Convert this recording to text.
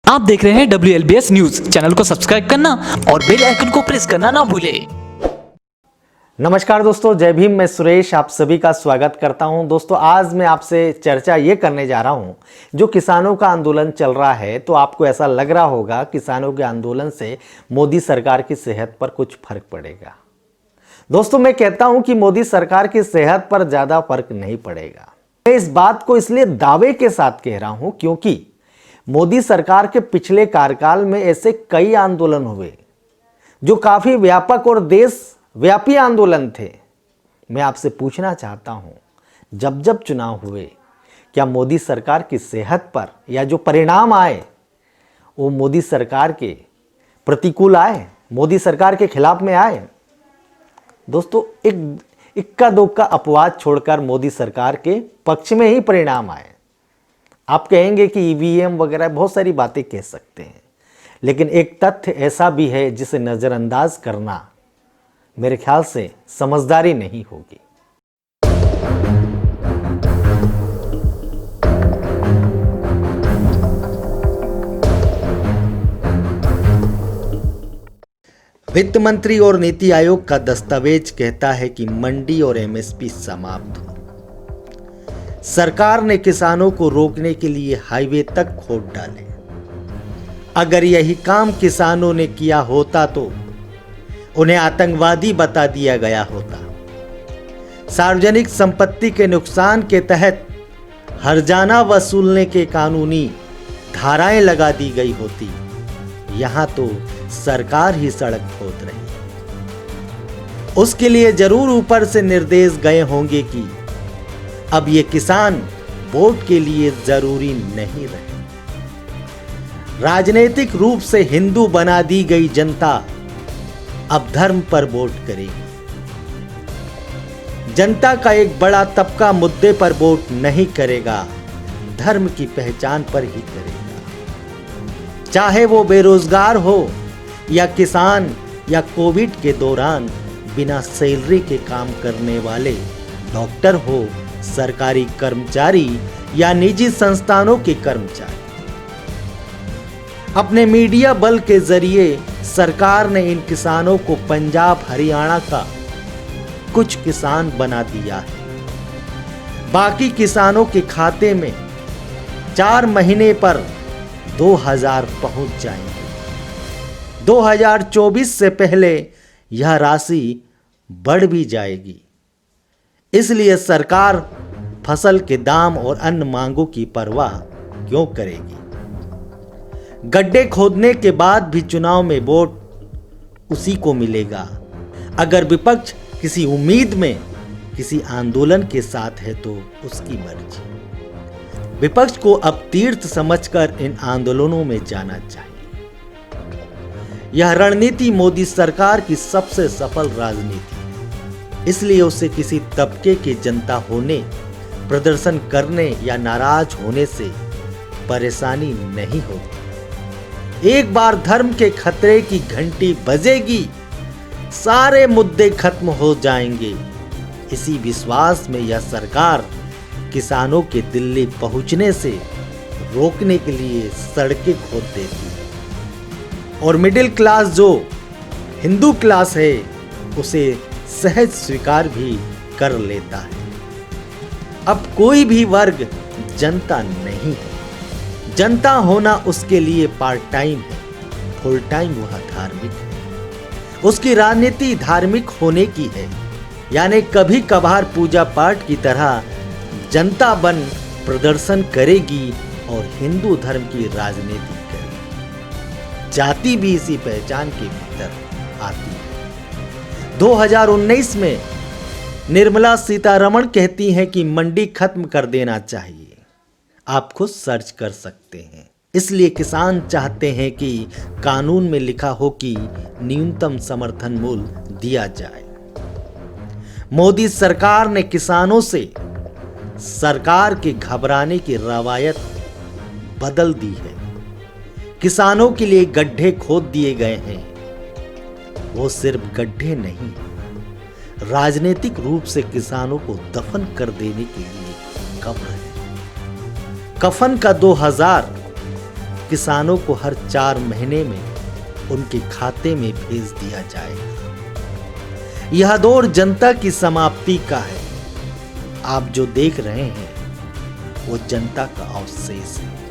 आप देख रहे हैं WLBS न्यूज। चैनल को सब्सक्राइब करना और बेल आइकन को प्रेस करना ना भूलें। नमस्कार दोस्तों, जय भीम। मैं सुरेश आप सभी का स्वागत करता हूं। दोस्तों, आज मैं आपसे चर्चा ये करने जा रहा हूं, जो किसानों का आंदोलन चल रहा है, तो आपको ऐसा लग रहा होगा किसानों के आंदोलन से मोदी सरकार की सेहत पर कुछ फर्क पड़ेगा। दोस्तों, मैं कहता हूं कि मोदी सरकार की सेहत पर ज़्यादा फर्क नहीं पड़ेगा। मैं इस बात को इसलिए दावे के साथ कह रहा हूं क्योंकि मोदी सरकार के पिछले कार्यकाल में ऐसे कई आंदोलन हुए जो काफ़ी व्यापक और देश व्यापी आंदोलन थे। मैं आपसे पूछना चाहता हूं, जब जब चुनाव हुए, क्या मोदी सरकार की सेहत पर या जो परिणाम आए वो मोदी सरकार के प्रतिकूल आए, मोदी सरकार के खिलाफ में आए? दोस्तों, एक इक्का दुक्का अपवाद छोड़कर मोदी सरकार के पक्ष में ही परिणाम आए। आप कहेंगे कि ईवीएम वगैरह बहुत सारी बातें कह सकते हैं, लेकिन एक तथ्य ऐसा भी है जिसे नज़रअंदाज करना मेरे ख्याल से समझदारी नहीं होगी। वित्त मंत्री और नीति आयोग का दस्तावेज कहता है कि मंडी और एमएसपी समाप्त हो। सरकार ने किसानों को रोकने के लिए हाईवे तक खोद डाले। अगर यही काम किसानों ने किया होता तो उन्हें आतंकवादी बता दिया गया होता। सार्वजनिक संपत्ति के नुकसान के तहत हर्जाना वसूलने के कानूनी धाराएं लगा दी गई होती। यहां तो सरकार ही सड़क खोद रही है। उसके लिए जरूर ऊपर से निर्देश गए होंगे कि अब ये किसान वोट के लिए जरूरी नहीं रहे। राजनीतिक रूप से हिंदू बना दी गई जनता अब धर्म पर वोट करेगी। जनता का एक बड़ा तबका मुद्दे पर वोट नहीं करेगा, धर्म की पहचान पर ही करेगा। चाहे वो बेरोजगार हो या किसान या कोविड के दौरान बिना सैलरी के काम करने वाले डॉक्टर हो, सरकारी कर्मचारी या निजी संस्थानों के कर्मचारी। अपने मीडिया बल के जरिए सरकार ने इन किसानों को पंजाब हरियाणा का कुछ किसान बना दिया है। बाकी किसानों के खाते में 4 महीने पर 2000 पहुंच जाएंगे। 2024 से पहले यह राशि बढ़ भी जाएगी। इसलिए सरकार फसल के दाम और अन्य मांगों की परवाह क्यों करेगी? गड्ढे खोदने के बाद भी चुनाव में वोट उसी को मिलेगा। अगर विपक्ष किसी उम्मीद में किसी आंदोलन के साथ है तो उसकी मर्जी। विपक्ष को अब तीर्थ समझकर इन आंदोलनों में जाना चाहिए। यह रणनीति मोदी सरकार की सबसे सफल राजनीति है। इसलिए उसे किसी तबके की जनता होने, प्रदर्शन करने या नाराज होने से परेशानी नहीं होती। एक बार धर्म के खतरे की घंटी बजेगी, सारे मुद्दे खत्म हो जाएंगे। इसी विश्वास में यह सरकार किसानों के दिल्ली पहुंचने से रोकने के लिए सड़कें खोद देती है और मिडिल क्लास जो हिंदू क्लास है उसे सहज स्वीकार भी कर लेता है। अब कोई भी वर्ग जनता नहीं है। जनता होना उसके लिए पार्ट टाइम है, फुल टाइम वह धार्मिक है। उसकी राजनीति धार्मिक होने की है, यानी कभी कभार पूजा पाठ की तरह जनता बन प्रदर्शन करेगी और हिंदू धर्म की राजनीति करेगी। जाति भी इसी पहचान के भीतर आती है। 2019 में निर्मला सीतारमण कहती हैं कि मंडी खत्म कर देना चाहिए। आप खुद सर्च कर सकते हैं। इसलिए किसान चाहते हैं कि कानून में लिखा हो कि न्यूनतम समर्थन मूल्य दिया जाए। मोदी सरकार ने किसानों से सरकार के घबराने की रवायत बदल दी है। किसानों के लिए गड्ढे खोद दिए गए हैं। वो सिर्फ गड्ढे नहीं, राजनीतिक रूप से किसानों को दफन कर देने के लिए कब्र है। कफन का 2000 किसानों को हर 4 महीने में उनके खाते में भेज दिया जाएगा। यह दौर जनता की समाप्ति का है। आप जो देख रहे हैं वो जनता का अवशेष है।